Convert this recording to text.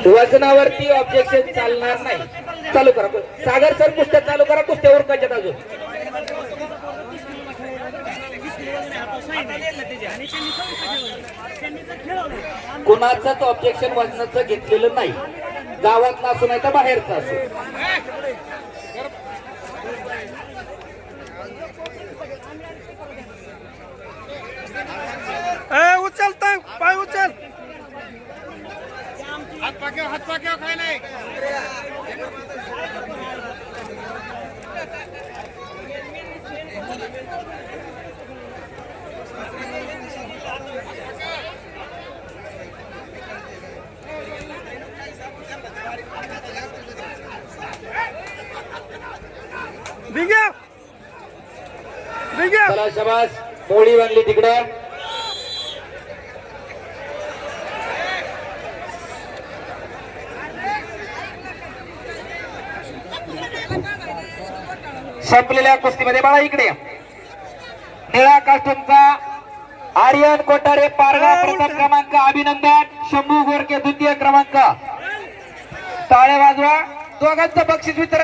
वजनावरती objection चालणार नाही। चालू करा सागर सर, कुस्त्या चालू करा, कुस्त्यावर कजत अजून कुणाचंच ऑब्जेक्शन वजनाचं घेतलेलं नाही, गावातला असू नाही तर बाहेरचा असू। उचलता पाय उचल, हात पाक्यावर काय नाही। चला शाबास, मोळी बांधली तिकडे। संपलेल्या कुस्तीमध्ये बाळा इकडे निळा कास्टूमचा आर्यन कोटारे पारगा प्रथम क्रमांक, अभिनंदन। शंभू गोरके द्वितीय क्रमांक, टाळ्या वाजवा। दोघांचं बक्षीस वितरण